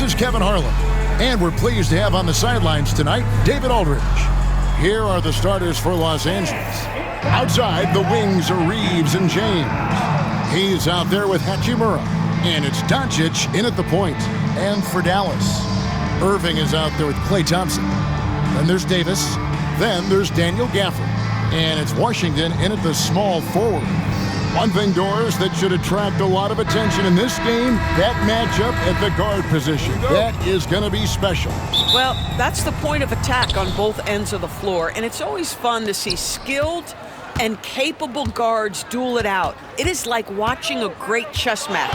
is Kevin Harlan. And we're pleased to have on the sidelines tonight David Aldridge. Here are the starters for Los Angeles. Outside, the wings are Reeves and James. He's out there with Hachimura. And it's Doncic in at the point. And for Dallas, Irving is out there with Klay Thompson. Then there's Davis. Then there's Daniel Gafford. And it's Washington in at the small forward. One thing, Doris, that should attract a lot of attention in this game, that matchup at the guard position. That is going to be special. Well, that's the point of attack on both ends of the floor, and it's always fun to see skilled and capable guards duel it out. It is like watching a great chess match.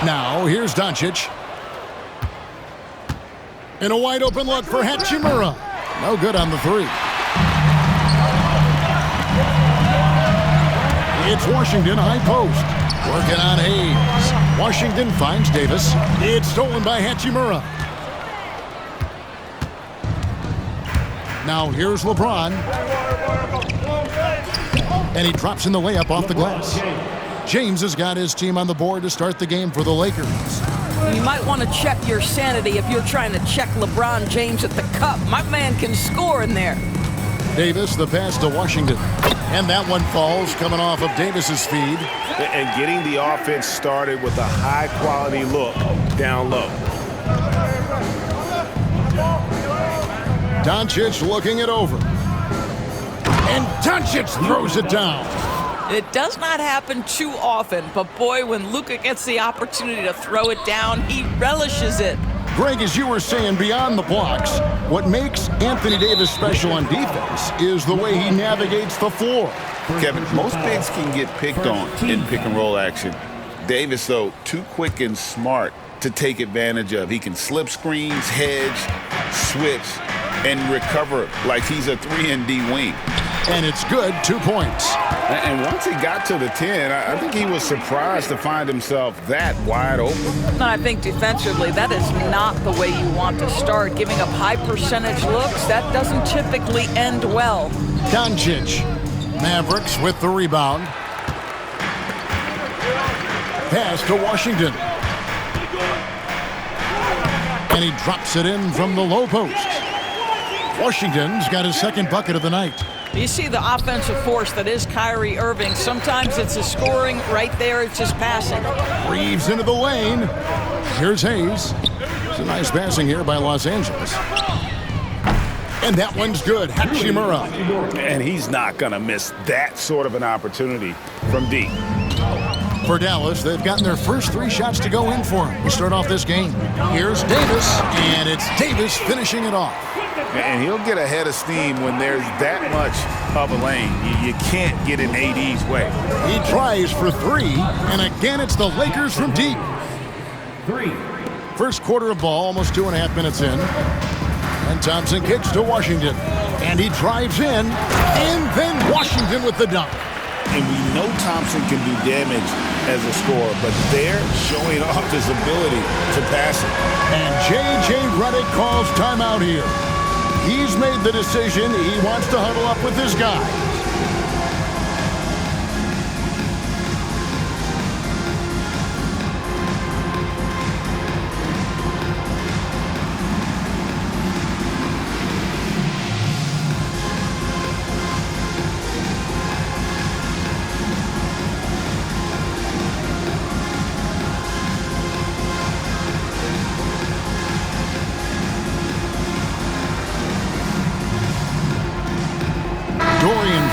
Now, here's Doncic. And a wide-open look for Hachimura. No good on the three. It's Washington high post. Working on Hayes. Washington finds Davis. It's stolen by Hachimura. Now here's LeBron. And he drops in the layup off the glass. James has got his team on the board to start the game for the Lakers. You might want to check your sanity if you're trying to check LeBron James at the cup. My man can score in there. Davis, the pass to Washington. And that one falls, coming off of Davis's feed. And getting the offense started with a high-quality look down low. Doncic looking it over. And Doncic throws it down. It does not happen too often, but boy, when Luka gets the opportunity to throw it down, he relishes it. Greg, as you were saying, beyond the blocks, what makes Anthony Davis special on defense is the way he navigates the floor. Kevin, most bigs can get picked on in pick-and-roll action. Davis, though, too quick and smart to take advantage of. He can slip screens, hedge, switch, and recover like he's a 3-and-D wing. And it's good, 2 points. And once he got to the 10, I think he was surprised to find himself that wide open. I think defensively, that is not the way you want to start. Giving up high percentage looks, that doesn't typically end well. Doncic. Mavericks with the rebound. Pass to Washington. And he drops it in from the low post. Washington's got his second bucket of the night. You see the offensive force that is Kyrie Irving. Sometimes it's a scoring. Right there, it's just passing. Reeves into the lane. Here's Hayes. It's a nice passing here by Los Angeles. And that one's good. Hachimura. And he's not going to miss that sort of an opportunity from deep. For Dallas, they've gotten their first 3 shots to go in for him to start off this game. Here's Davis, and it's Davis finishing it off. And he'll get ahead of steam when there's that much of a lane. You can't get in AD's way. He tries for 3, and again it's the Lakers from deep. 3. First quarter of ball, almost 2.5 minutes in. And Thompson kicks to Washington. And he drives in, and then Washington with the dunk. And we know Thompson can do damage as a scorer, but they're showing off his ability to pass it. And J.J. Redick calls timeout here. He's made the decision. He wants to huddle up with his guys.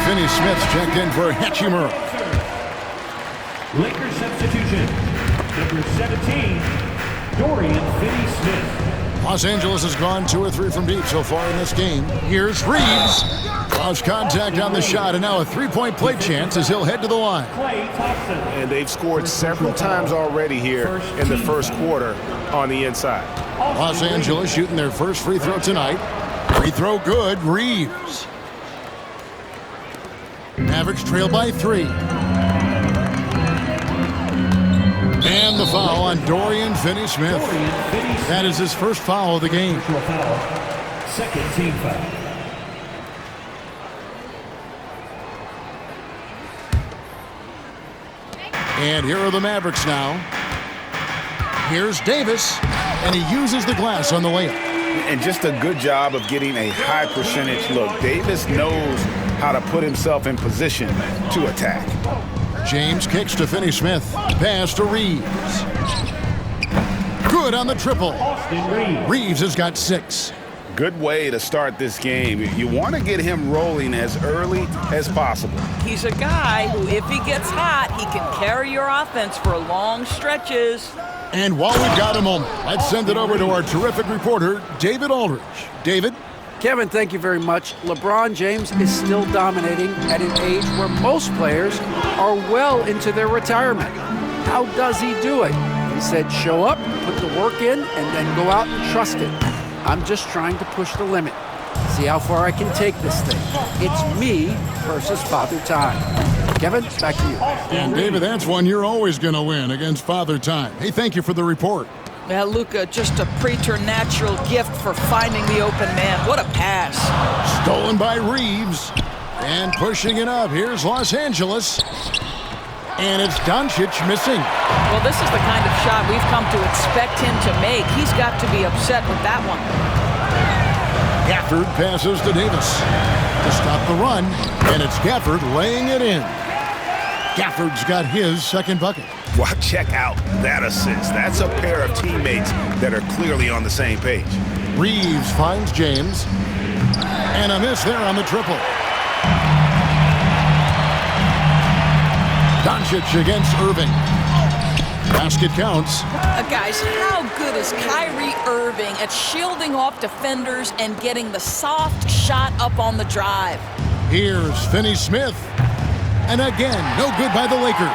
Finney-Smith's checked in for Hachimura. Lakers substitution. Number 17, Dorian Finney-Smith. Los Angeles has gone 2 or 3 from deep so far in this game. Here's Reeves. Lost contact on the shot, and now a 3-point play chance as he'll head to the line. Klay Thompson. And they've scored several times already here in the first quarter on the inside. Los Angeles shooting their first free throw tonight. Free throw good, Reeves. Mavericks trail by 3. And the foul on Dorian Finney-Smith. That is his first foul of the game. Second team foul. And here are the Mavericks now. Here's Davis, and he uses the glass on the layup. And just a good job of getting a high percentage look. Davis knows how to put himself in position to attack. James kicks to Finney-Smith. Pass to Reeves. Good on the triple. Reeves has got 6. Good way to start this game. You want to get him rolling as early as possible. He's a guy who, if he gets hot, he can carry your offense for long stretches. And while we've got a moment, let's send it over to our terrific reporter, David Aldridge. David? Kevin, thank you very much. LeBron James is still dominating at an age where most players are well into their retirement. How does he do it? He said, show up, put the work in, and then go out and trust it. I'm just trying to push the limit. See how far I can take this thing. It's me versus Father Time. Kevin, back to you. And David, that's one you're always going to win against Father Time. Hey, thank you for the report. Well, Luka, just a preternatural gift for finding the open man. What a pass. Stolen by Reeves. And pushing it up. Here's Los Angeles. And it's Doncic missing. Well, this is the kind of shot we've come to expect him to make. He's got to be upset with that one. Gafford passes to Davis to stop the run. And it's Gafford laying it in. Gafford's got his second bucket. Well, check out that assist. That's a pair of teammates that are clearly on the same page. Reeves finds James. And a miss there on the triple. Doncic against Irving. Basket counts. Guys, how good is Kyrie Irving at shielding off defenders and getting the soft shot up on the drive? Here's Finney-Smith. And again, no good by the Lakers.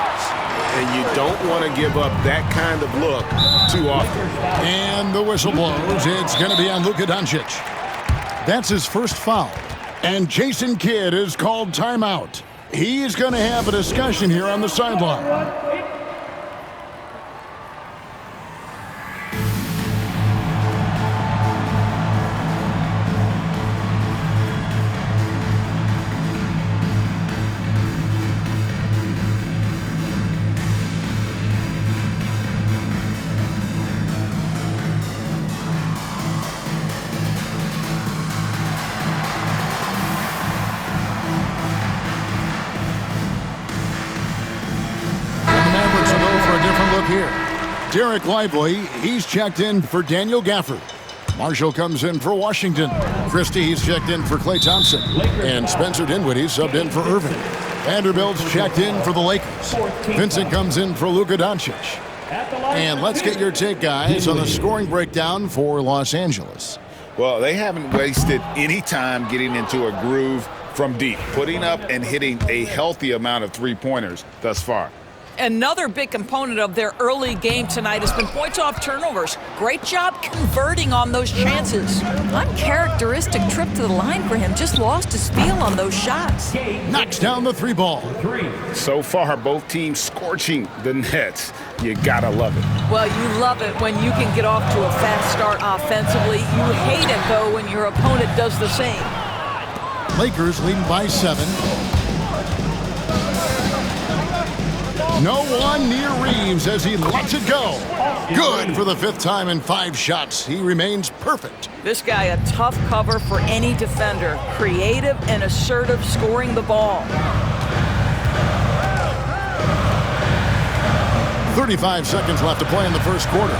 And you don't want to give up that kind of look too often. And the whistle blows. It's going to be on Luka Doncic. That's his first foul. And Jason Kidd is called timeout. He's going to have a discussion here on the sideline. Here, Derek Lively, he's checked in for Daniel Gafford. Marshall comes in for Washington. Christie, he's checked in for Klay Thompson. And Spencer Dinwiddie subbed in for Irving. Vanderbilt's checked in for the Lakers. Vincent comes in for Luka Doncic. And let's get your take, guys, on the scoring breakdown for Los Angeles. Well, they haven't wasted any time getting into a groove from deep, putting up and hitting a healthy amount of three-pointers thus far. Another big component of their early game tonight has been points off turnovers. Great job converting on those chances. Uncharacteristic trip to the line for him. Just lost his feel on those shots. Knocks down the three ball. So far, both teams scorching the nets. You gotta love it. Well, you love it when you can get off to a fast start offensively. You hate it, though, when your opponent does the same. Lakers leading by 7. No one near Reeves as he lets it go. Good for the 5th time in 5 shots. He remains perfect. This guy, a tough cover for any defender. Creative and assertive scoring the ball. 35 seconds left to play in the first quarter.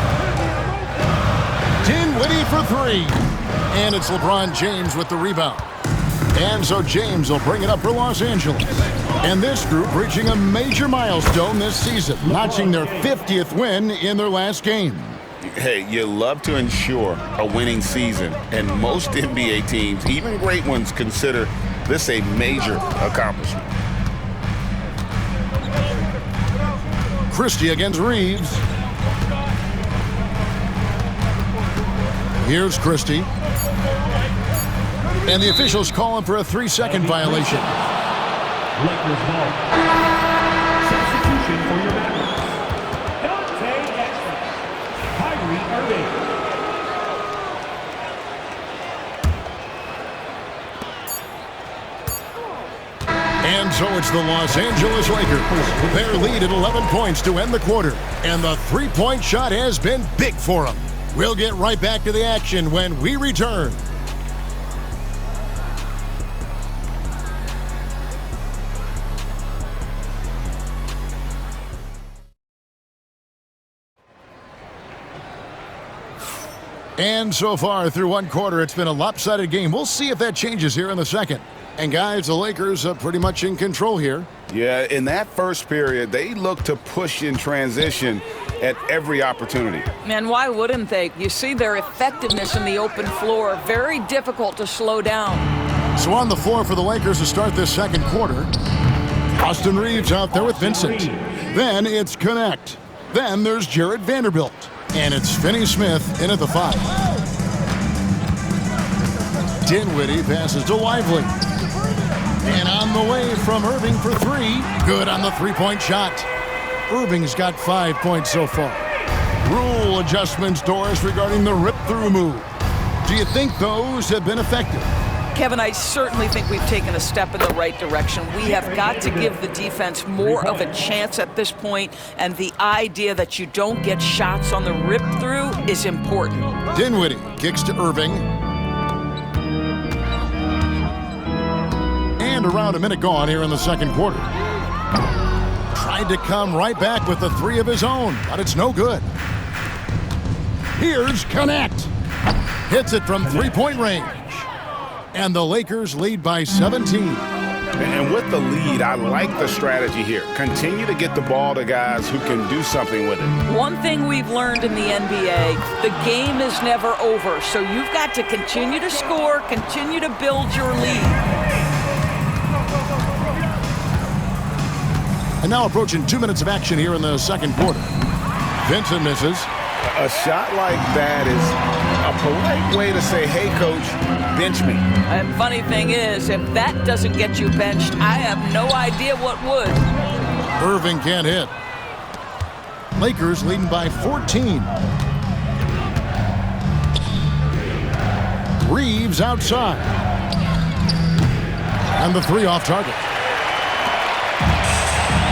Dinwiddie for 3. And it's LeBron James with the rebound. And so James will bring it up for Los Angeles. And this group reaching a major milestone this season, notching their 50th win in their last game. Hey, you love to ensure a winning season, and most NBA teams, even great ones, consider this a major accomplishment. Christie against Reeves. Here's Christie. And the officials calling for a 3-second violation. Lakers ball. Substitution for your Mavericks. Dante Exum. Kyrie Irving. And And so it's the Los Angeles Lakers. Their lead at 11 points to end the quarter. And the three-point shot has been big for them. We'll get right back to the action when we return. And so far through one quarter, it's been a lopsided game. We'll see if that changes here in the second. And guys, the Lakers are pretty much in control here. Yeah, in that first period, they looked to push in transition at every opportunity. Man, why wouldn't they? You see their effectiveness in the open floor. Very difficult to slow down. So on the floor for the Lakers to start this second quarter, Austin Reeves out there with Vincent. Then it's Connect. Then there's Jarred Vanderbilt. And it's Finney Smith in at the 5. Dinwiddie passes to Lively. And on the way from Irving for 3. Good on the three-point shot. Irving's got 5 points so far. Rule adjustments, Doris, regarding the rip-through move. Do you think those have been effective? Kevin, I certainly think we've taken a step in the right direction. We have got to give the defense more of a chance at this point, and the idea that you don't get shots on the rip-through is important. Dinwiddie kicks to Irving. And around a minute gone here in the second quarter. Tried to come right back with the 3 of his own, but it's no good. Here's Connect. Hits it from three-point range. And the Lakers lead by 17. And with the lead, I like the strategy here. Continue to get the ball to guys who can do something with it. One thing we've learned in the NBA, the game is never over. So you've got to continue to score, continue to build your lead. And now approaching 2 minutes of action here in the second quarter. Vincent misses. A shot like that is a polite way to say, hey, coach, bench me. And funny thing is, if that doesn't get you benched, I have no idea what would. Irving can't hit. Lakers leading by 14. Reeves outside. And the 3 off target.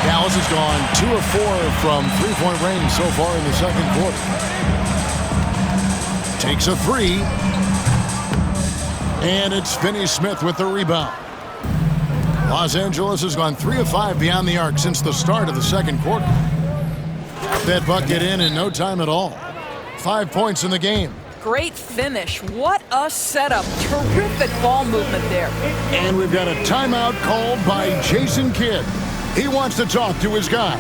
Dallas has gone 2 of 4 from three-point range so far in the second quarter. Takes a 3. And it's Finney Smith with the rebound. Los Angeles has gone 3 of 5 beyond the arc since the start of the second quarter. Got that bucket in no time at all. 5 points in the game. Great finish. What a setup. Terrific ball movement there. And we've got a timeout called by Jason Kidd. He wants to talk to his guys.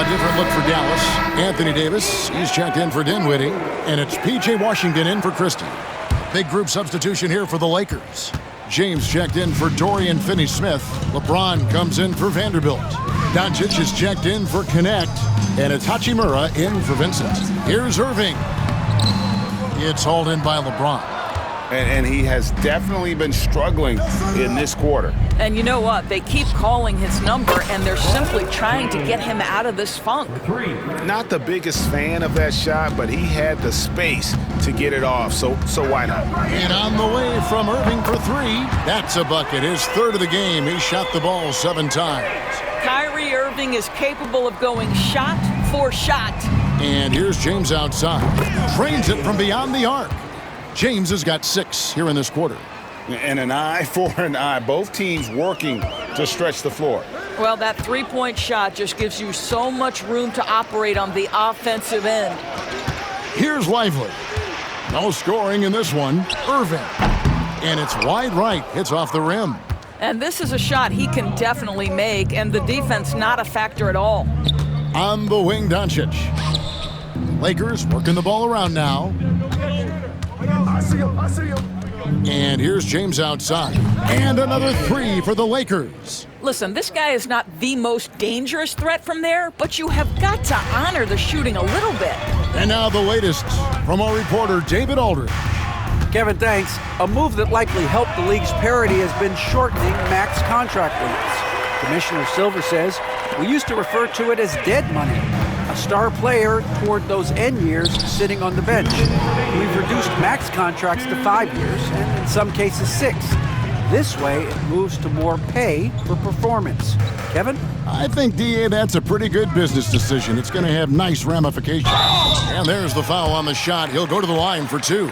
Different look for Dallas. Anthony Davis, he's checked in for Dinwiddie. And it's P.J. Washington in for Christie. Big group substitution here for the Lakers. James checked in for Dorian Finney-Smith. LeBron comes in for Vanderbilt. Doncic is checked in for Connect. And it's Hachimura in for Vincent. Here's Irving. It's hauled in by LeBron. And he has definitely been struggling in this quarter. And you know what? They keep calling his number, and they're simply trying to get him out of this funk. Not the biggest fan of that shot, but he had the space to get it off, so why not? And on the way from Irving for 3. That's a bucket. His 3rd of the game. He shot the ball 7 times. Kyrie Irving is capable of going shot for shot. And here's James outside. Trains it from beyond the arc. James has got 6 here in this quarter. And an eye for an eye. Both teams working to stretch the floor. Well, that three-point shot just gives you so much room to operate on the offensive end. Here's Lively. No scoring in this one. Irving. And it's wide right. Hits off the rim. And this is a shot he can definitely make, and the defense not a factor at all. On the wing, Doncic. Lakers working the ball around now. And here's James outside. And another 3 for the Lakers. Listen, this guy is not the most dangerous threat from there, but you have got to honor the shooting a little bit. And now the latest from our reporter, David Aldridge. Kevin, thanks. A move that likely helped the league's parity has been shortening max contract limits. Commissioner Silver says we used to refer to it as dead money, a star player toward those end years sitting on the bench. We've reduced max contracts to 5 years, and in some cases 6. This way, it moves to more pay for performance. Kevin? I think, D.A., that's a pretty good business decision. It's going to have nice ramifications. And there's the foul on the shot. He'll go to the line for 2.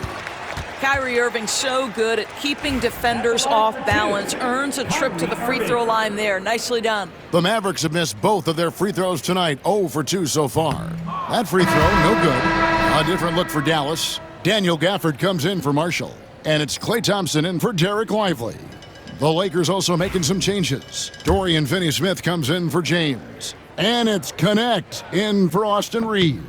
Kyrie Irving so good at keeping defenders off balance, earns a trip to the free throw line there. Nicely done. The Mavericks have missed both of their free throws tonight, 0 for 2 so far. That free throw, no good. A different look for Dallas. Daniel Gafford comes in for Marshall. And it's Klay Thompson in for Derek Lively. The Lakers also making some changes. Dorian Finney-Smith comes in for James. And it's Connect in for Austin Reeves.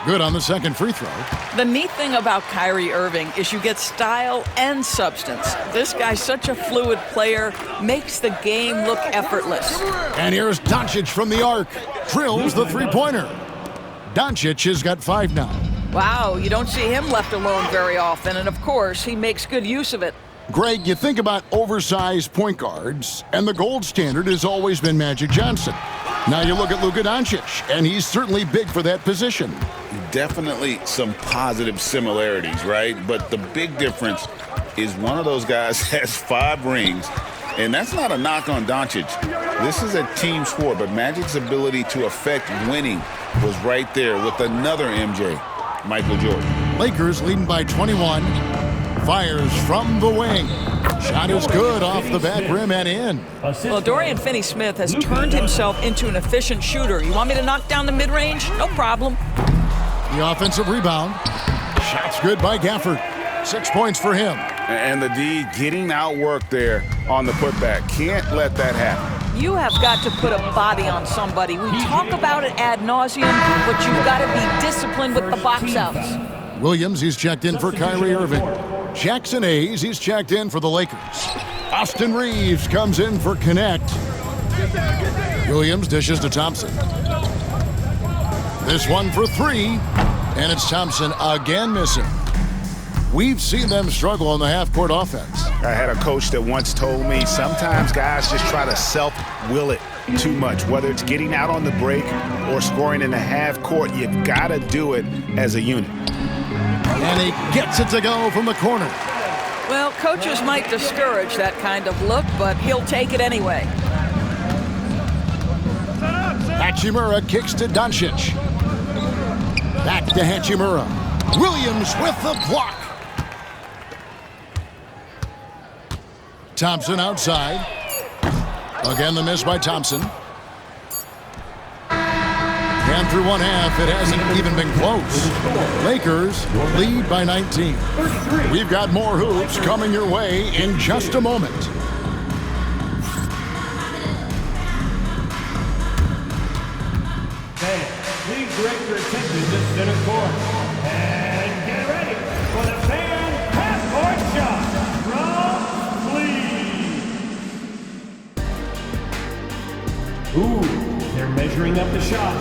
Good on the second free throw. The neat thing about Kyrie Irving is you get style and substance. This guy's such a fluid player, makes the game look effortless. And here's Doncic from the arc. Drills the three-pointer. Doncic has got 5 now. Wow, you don't see him left alone very often, and of course, he makes good use of it. Greg, you think about oversized point guards, and the gold standard has always been Magic Johnson. Now you look at Luka Doncic, and he's certainly big for that position. Definitely some positive similarities, right? But the big difference is one of those guys has 5 rings, and that's not a knock on Doncic. This is a team sport, but Magic's ability to affect winning was right there with another MJ, Michael Jordan. Lakers leading by 21. Fires from the wing. Shot is good off the back rim and in. Well, Dorian Finney-Smith has turned himself into an efficient shooter. You want me to knock down the mid-range? No problem. The offensive rebound. Shot's good by Gafford. 6 points for him. And the D getting outworked there on the putback. Can't let that happen. You have got to put a body on somebody. We talk about it ad nauseum, but you've got to be disciplined with the box outs. Williams, he's checked in for Kyrie Irving. Jackson Hayes, he's checked in for the Lakers. Austin Reeves comes in for Connect. Williams dishes to Thompson. This one for 3, and it's Thompson again missing. We've seen them struggle on the half-court offense. I had a coach that once told me sometimes guys just try to self-will it too much, whether it's getting out on the break or scoring in the half court. You've got to do it as a unit. And he gets it to go from the corner. Well, coaches might discourage that kind of look, but he'll take it anyway. Hachimura kicks to Doncic. Back to Hachimura. Williams with the block. Thompson outside. Again, the miss by Thompson. And through one half, it hasn't even been close. Lakers lead by 19. We've got more hoops coming your way in just a moment. Please direct your attention to center court. And get ready for the fan half-court shot from Lee. Ooh, they're measuring up the shot.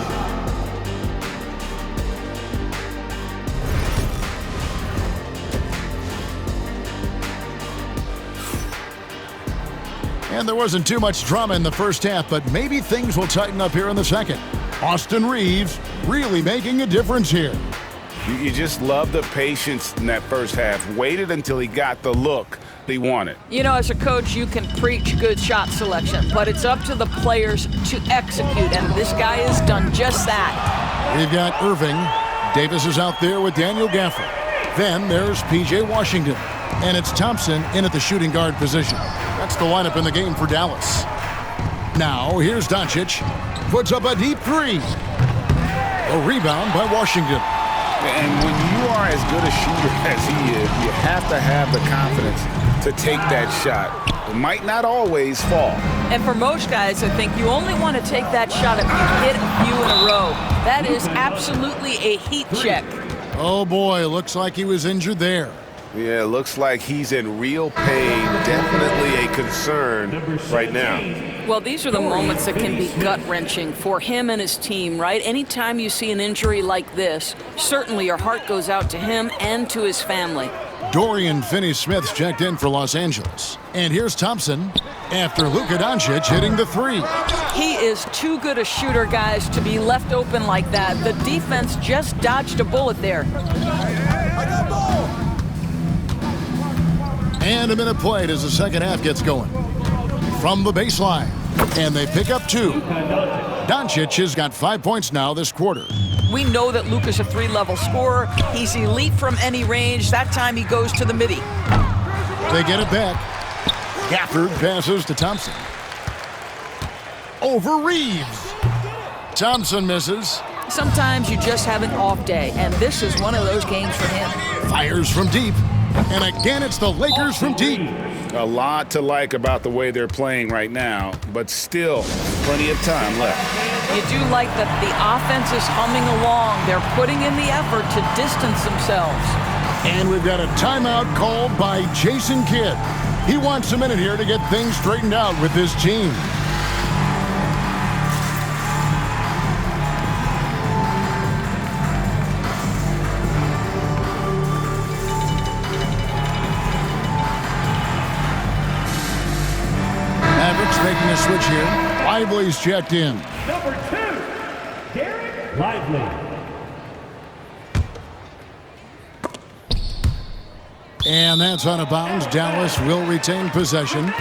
And there wasn't too much drama in the first half, but maybe things will tighten up here in the second. Austin Reeves really making a difference here. You just love the patience in that first half. Waited until he got the look he wanted. You know, as a coach, you can preach good shot selection, but it's up to the players to execute, and this guy has done just that. We've got Irving. Davis is out there with Daniel Gafford. Then there's P.J. Washington. And it's Thompson in at the shooting guard position. That's the lineup in the game for Dallas. Now, here's Doncic. Puts up a deep three. A rebound by Washington. And when you are as good a shooter as he is, you have to have the confidence to take that shot. It might not always fall. And for most guys, I think you only want to take that shot if you hit a few in a row. That is absolutely a heat check. Oh boy, looks like he was injured there. Yeah, it looks like he's in real pain. Definitely a concern right now. Well, these are the moments that can be gut-wrenching for him and his team, right? Anytime you see an injury like this, certainly your heart goes out to him and to his family. Dorian Finney-Smith's checked in for Los Angeles. And here's Thompson after Luka Doncic hitting the three. He is too good a shooter, guys, to be left open like that. The defense just dodged a bullet there. And a minute played as the second half gets going. From the baseline. And they pick up 2. Doncic has got 5 points now this quarter. We know that Luka's a 3-level scorer. He's elite from any range. That time he goes to the midi. They get it back. Gafford passes to Thompson. Over Reeves. Thompson misses. Sometimes you just have an off day, and this is one of those games for him. Fires from deep. And again, it's the Lakers from deep. A lot to like about the way they're playing right now, but still plenty of time left. You do like that the offense is humming along. They're putting in the effort to distance themselves. And we've got a timeout called by Jason Kidd. He wants a minute here to get things straightened out with his team. Making a switch here. Lively's checked in. Number 2, Derek Lively. And that's out of bounds. Dallas will retain possession.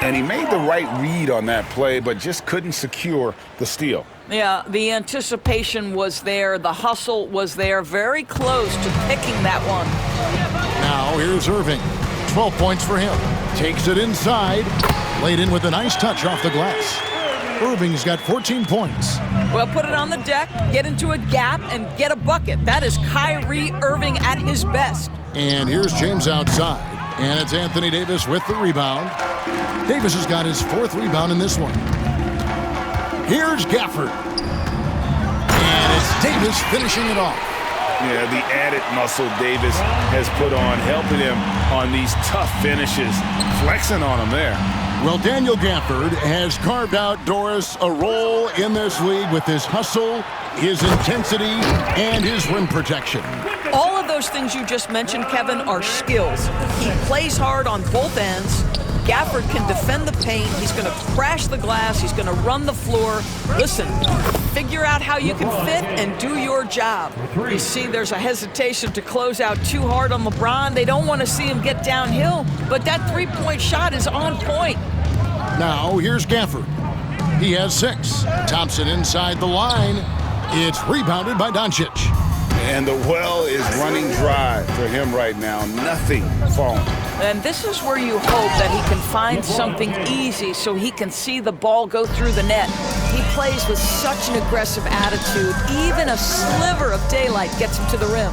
And he made the right read on that play, but just couldn't secure the steal. Yeah, the anticipation was there. The hustle was there. Very close to picking that one. Now here's Irving. 12 points for him. Takes it inside. Laid in with a nice touch off the glass. Irving's got 14 points. Well, put it on the deck, get into a gap, and get a bucket. That is Kyrie Irving at his best. And here's James outside. And it's Anthony Davis with the rebound. Davis has got his 4th rebound in this one. Here's Gafford. And it's Davis finishing it off. Yeah, the added muscle Davis has put on, helping him on these tough finishes, flexing on him there. Well, Daniel Gafford has carved out, Doris, a role in this league with his hustle, his intensity, and his rim protection. All of those things you just mentioned, Kevin, are skills. He plays hard on both ends. Gafford can defend the paint. He's going to crash the glass. He's going to run the floor. Listen, figure out how you can fit and do your job. You see there's a hesitation to close out too hard on LeBron. They don't want to see him get downhill, but that three-point shot is on point. Now here's Gafford. He has 6. Thompson inside the line. It's rebounded by Doncic. And the well is running dry for him right now. Nothing falling. And this is where you hope that he can find something easy so he can see the ball go through the net. He plays with such an aggressive attitude. Even a sliver of daylight gets him to the rim.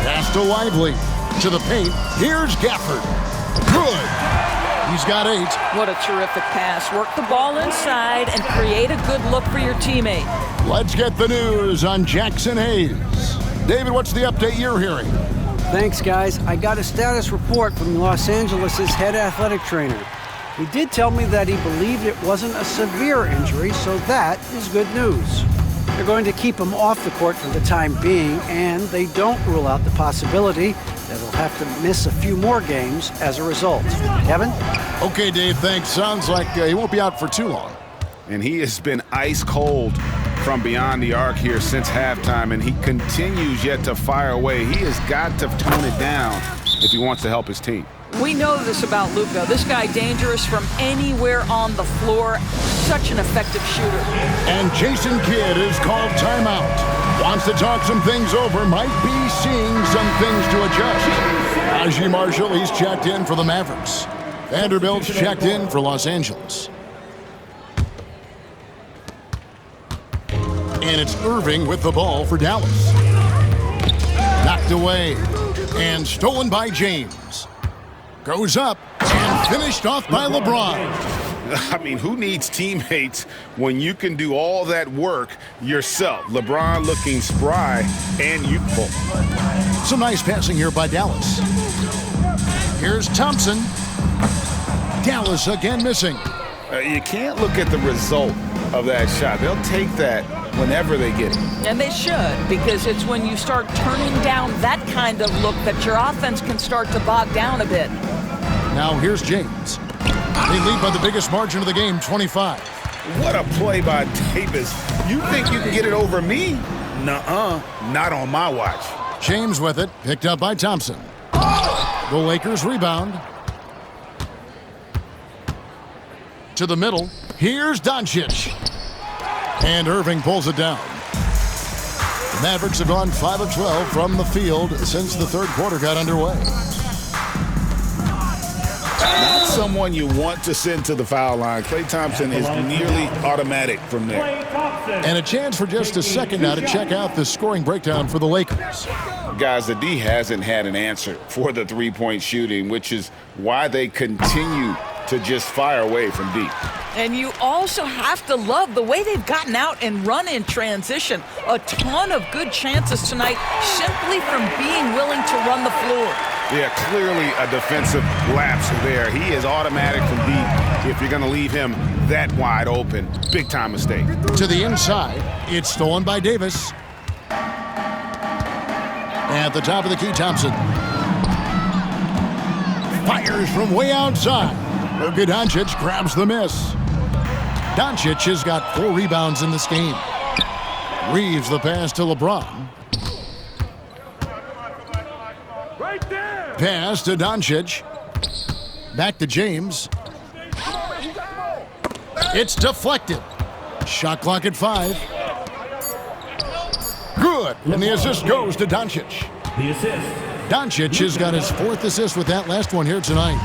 Pass to Lively. To the paint. Here's Gafford. Good. He's got 8. What a terrific pass. Work the ball inside and create a good look for your teammate. Let's get the news on Jackson Hayes. David, what's the update you're hearing? Thanks, guys. I got a status report from Los Angeles' head athletic trainer. He did tell me that he believed it wasn't a severe injury, so that is good news. They're going to keep him off the court for the time being, and they don't rule out the possibility that he'll have to miss a few more games as a result. Kevin? Okay, Dave, thanks. Sounds like he won't be out for too long. And he has been ice cold from beyond the arc here since halftime, and he continues yet to fire away. He has got to tone it down if he wants to help his team. We know this about Luka. This guy dangerous from anywhere on the floor. Such an effective shooter. And Jason Kidd is called timeout. Wants to talk some things over. Might be seeing some things to adjust. Najee Marshall, he's checked in for the Mavericks. Vanderbilt's checked in for Los Angeles. And it's Irving with the ball for Dallas. Knocked away and stolen by James. Goes up and finished off by LeBron. I mean, who needs teammates when you can do all that work yourself? LeBron looking spry and youthful. Some nice passing here by Dallas. Here's Thompson. Dallas again missing. You can't look at the result of that shot. They'll take that whenever they get it. And they should, because it's when you start turning down that kind of look that your offense can start to bog down a bit. Now here's James. They lead by the biggest margin of the game, 25. What a play by Davis. You think you can get it over me? Nuh-uh, not on my watch. James with it, picked up by Thompson. The Lakers rebound. To the middle. Here's Doncic. And Irving pulls it down. The Mavericks have gone 5 of 12 from the field since the third quarter got underway. Not someone you want to send to the foul line. Klay Thompson is nearly automatic from there. And a chance for just a second now to check out the scoring breakdown for the Lakers. Guys, the D hasn't had an answer for the three-point shooting, which is why they continue to just fire away from deep. And you also have to love the way they've gotten out and run in transition. A ton of good chances tonight simply from being willing to run the floor. Yeah, clearly a defensive lapse there. He is automatic from deep if you're going to leave him that wide open. Big time mistake. To the inside, it's stolen by Davis. At the top of the key, Thompson. Fires from way outside. Luka Doncic grabs the miss. Doncic has got 4 rebounds in this game. Reeves the pass to LeBron. Right there. Pass to Doncic. Back to James. It's deflected. Shot clock at 5. Good. And the assist goes to Doncic. The assist. Doncic has got his 4th assist with that last one here tonight.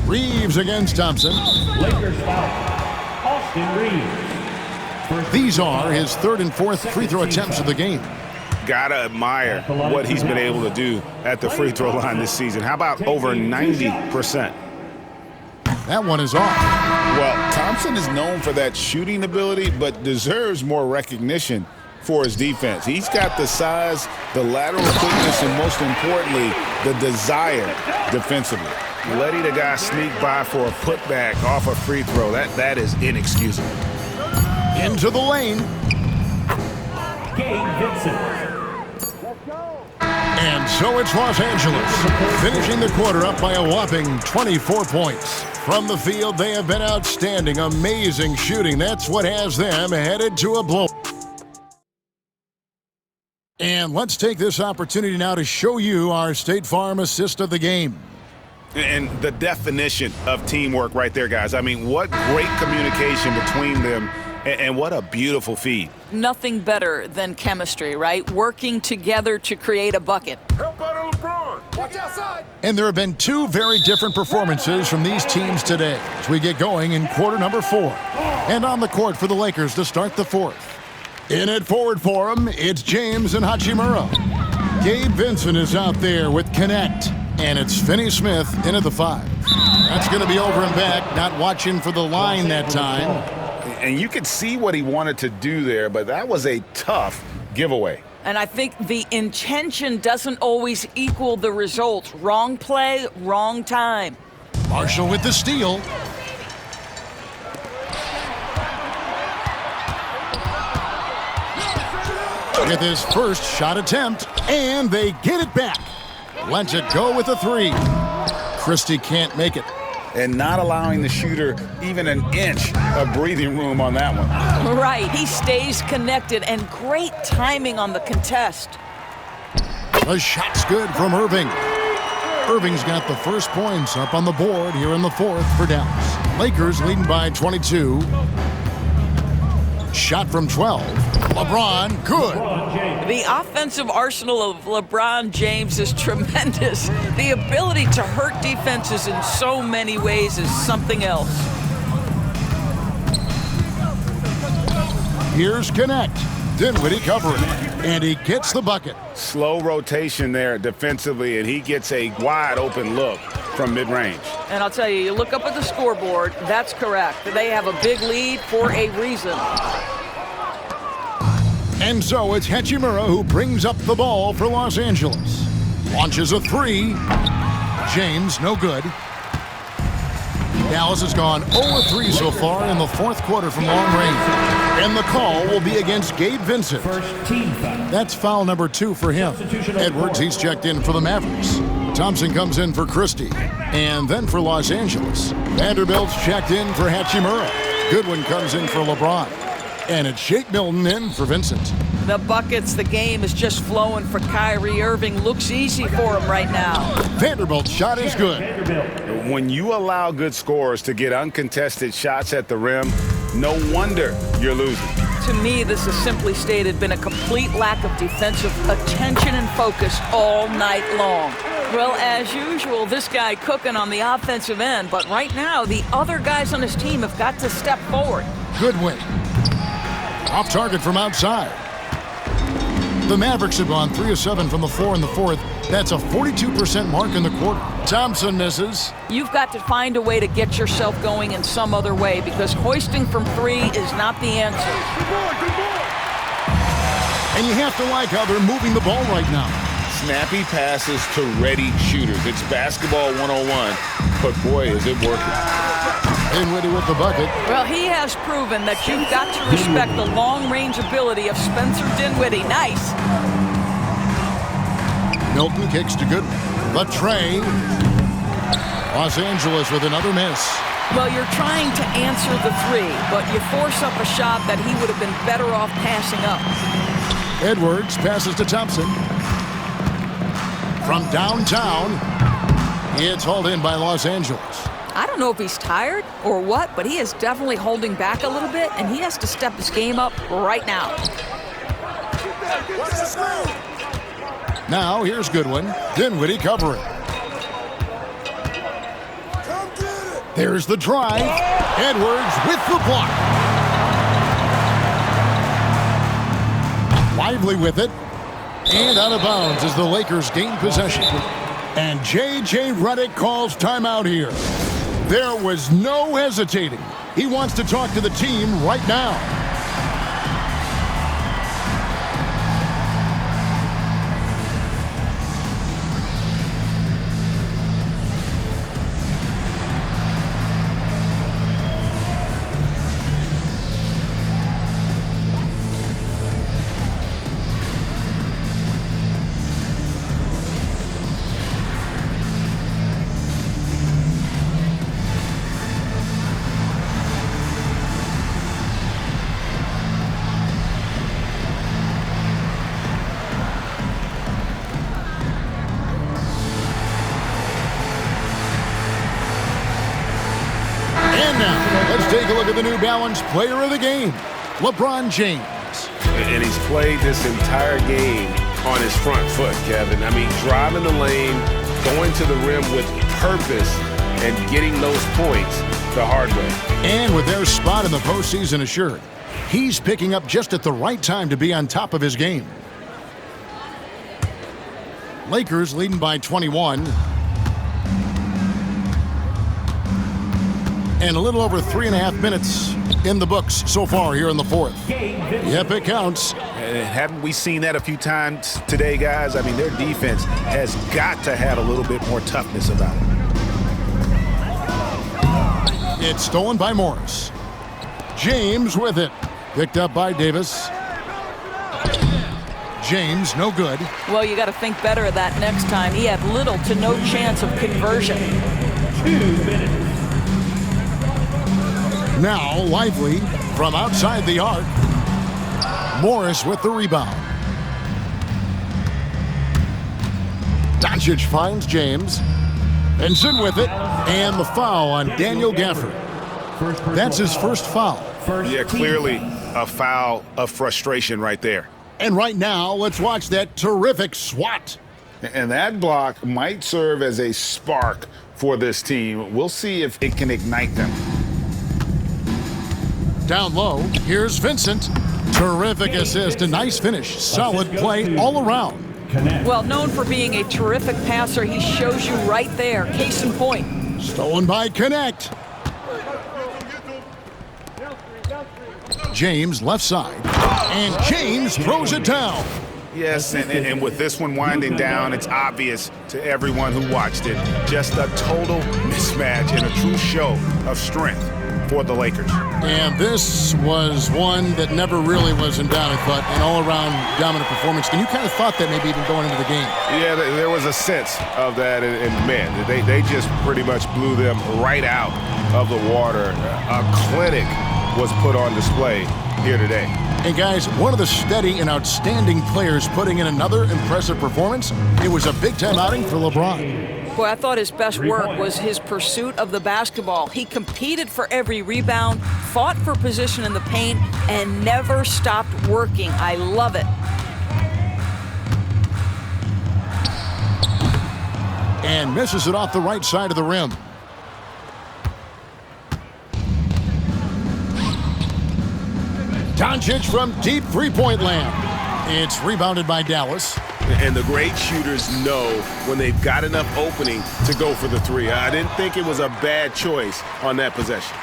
Reeves against Thompson. Lakers foul. Austin Reeves. These are his 3rd and 4th free throw attempts of the game. Gotta admire what he's been able to do at the free throw line this season. How about over 90%? That one is off. Well, Thompson is known for that shooting ability, but deserves more recognition for his defense. He's got the size, the lateral quickness, and most importantly, the desire defensively. Letting a guy sneak by for a putback off a free throw, that is inexcusable. Into the lane. Gabe Vincent. And so it's Los Angeles, finishing the quarter up by a whopping 24 points. From the field, they have been outstanding, amazing shooting. That's what has them headed to a blow. And let's take this opportunity now to show you our State Farm assist of the game. And the definition of teamwork right there, guys. I mean, what great communication between them, and what a beautiful feed. Nothing better than chemistry, right? Working together to create a bucket. Help out LeBron. Watch outside. And there have been 2 very different performances from these teams today as we get going in quarter number 4. And on the court for the Lakers to start the 4th. In it forward for him, it's James and Hachimura. Gabe Vincent is out there with Connect. And it's Finney Smith in at the 5. That's going to be over and back, not watching for the line that time. And you could see what he wanted to do there, but that was a tough giveaway. And I think the intention doesn't always equal the result. Wrong play, wrong time. Marshall with the steal. With his first shot attempt, and they get it back. Lets it go with a 3. Christie can't make it. And not allowing the shooter even an inch of breathing room on that one. Right, he stays connected, and great timing on the contest. The shot's good from Irving. Irving's got the first points up on the board here in the fourth for Dallas. Lakers leading by 22. Shot from 12. LeBron, good. The offensive arsenal of LeBron James is tremendous. The ability to hurt defenses in so many ways is something else. Here's Connect. Dinwiddie covering, and he gets the bucket. Slow rotation there defensively, and he gets a wide open look from mid-range. And I'll tell you, you look up at the scoreboard, that's correct. They have a big lead for a reason. And so it's Hachimura who brings up the ball for Los Angeles. Launches a three. James, no good. Dallas has gone 0-3 so far in the fourth quarter from long range. And the call will be against Gabe Vincent. That's foul number 2 for him. Edwards, he's checked in for the Mavericks. Thompson comes in for Christie. And then for Los Angeles, Vanderbilt's checked in for Hachimura. Goodwin comes in for LeBron. And it's Shake Milton in for Vincent. The buckets, the game is just flowing for Kyrie Irving. Looks easy for him right now. Vanderbilt's shot is good. When you allow good scorers to get uncontested shots at the rim, no wonder you're losing. To me, this has simply stated been a complete lack of defensive attention and focus all night long. Well, as usual, this guy cooking on the offensive end, but right now, the other guys on his team have got to step forward. Goodwin. Off target from outside. The Mavericks have gone 3 of 7 from the floor in the fourth. That's a 42% mark in the quarter. Thompson misses. You've got to find a way to get yourself going in some other way because hoisting from 3 is not the answer. And you have to like how they're moving the ball right now. Snappy passes to ready shooters. It's basketball 101, but boy, is it working. Dinwiddie with the bucket. Well, he has proven that you've got to respect the long-range ability of Spencer Dinwiddie. Nice. Milton kicks to Goodwin. The tray. Los Angeles with another miss. Well, you're trying to answer the 3, but you force up a shot that he would have been better off passing up. Edwards passes to Thompson. From downtown, it's hauled in by Los Angeles. I don't know if he's tired or what, but he is definitely holding back a little bit, and he has to step his game up right now. Now, here's Goodwin. Dinwiddie covering. There's the drive. Edwards with the block. Lively with it. And out of bounds as the Lakers gain possession. And J.J. Redick calls timeout here. There was no hesitating. He wants to talk to the team right now. Take a look at the New Balance player of the game, LeBron James. And he's played this entire game on his front foot, Kevin. I mean, driving the lane, going to the rim with purpose, and getting those points the hard way. And with their spot in the postseason assured, he's picking up just at the right time to be on top of his game. Lakers leading by 21. And a little over 3.5 minutes in the books so far here in the fourth. Yep, it counts. Haven't we seen that a few times today, guys? I mean, their defense has got to have a little bit more toughness about it. It's stolen by Morris. James with it. Picked up by Davis. James, no good. Well, you got to think better of that next time. He had little to no chance of conversion. 2 minutes. Now, Lively from outside the arc. Morris with the rebound. Doncic finds James. Ends in with it. And the foul on Daniel Gafford. That's his first foul. Yeah, clearly a foul of frustration right there. And right now, let's watch that terrific swat. And that block might serve as a spark for this team. We'll see if it can ignite them. Down low, here's Vincent. Terrific assist, a nice finish. Solid play all around. Well, known for being a terrific passer, he shows you right there. Case in point. Stolen by Connect. James left side. And James throws it down. Yes, and with this one winding down, it's obvious to everyone who watched it. Just a total mismatch and a true show of strength for the Lakers. And this was one that never really was in doubt, I thought, an all-around dominant performance. And you kind of thought that maybe even going into the game. Yeah, there was a sense of that, and man, they just pretty much blew them right out of the water. A clinic was put on display here today. And guys, one of the steady and outstanding players putting in another impressive performance. It was a big-time outing for LeBron. Boy, I thought his best work was his pursuit of the basketball. He competed for every rebound, fought for position in the paint, and never stopped working. I love it. And misses it off the right side of the rim. Doncic from deep three-point land. It's rebounded by Dallas. And the great shooters know when they've got enough opening to go for the three. I didn't think it was a bad choice on that possession.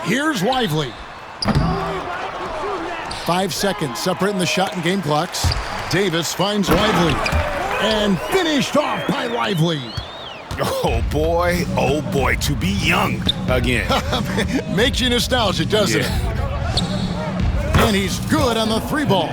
Here's Lively. 5 seconds separating the shot and game clocks. Davis finds Lively. And finished off by Lively. Oh boy, to be young again. Makes you nostalgic, doesn't it? And he's good on the three ball.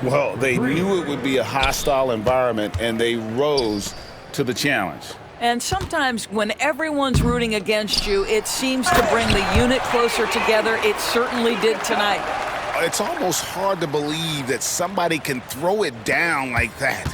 Well, they knew it would be a hostile environment, and they rose to the challenge. And sometimes when everyone's rooting against you, it seems to bring the unit closer together. It certainly did tonight. It's almost hard to believe that somebody can throw it down like that.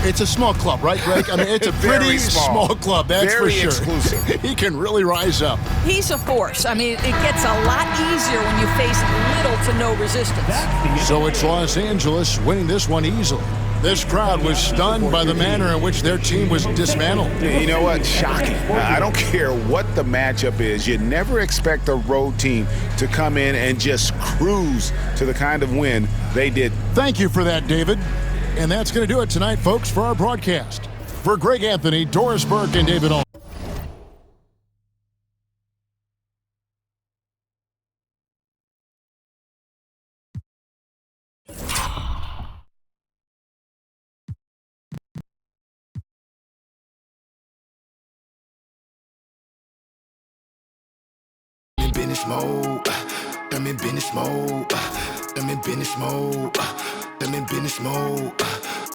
It's a small club, right, Greg? I mean, it's a pretty small club, that's Very for sure. Exclusive. He can really rise up. He's a force. I mean, it gets a lot easier when you face little to no resistance. So it's Los Angeles winning this one easily. This crowd was stunned by the manner in which their team was dismantled. You know what? Shocking. I don't care what the matchup is. You never expect a road team to come in and just cruise to the kind of win they did. Thank you for that, David. And that's going to do it tonight, folks, for our broadcast. For Greg Anthony, Doris Burke, and David Aldridge. Business mode, I'm in business mode, I'm in business mode, I'm in business mode.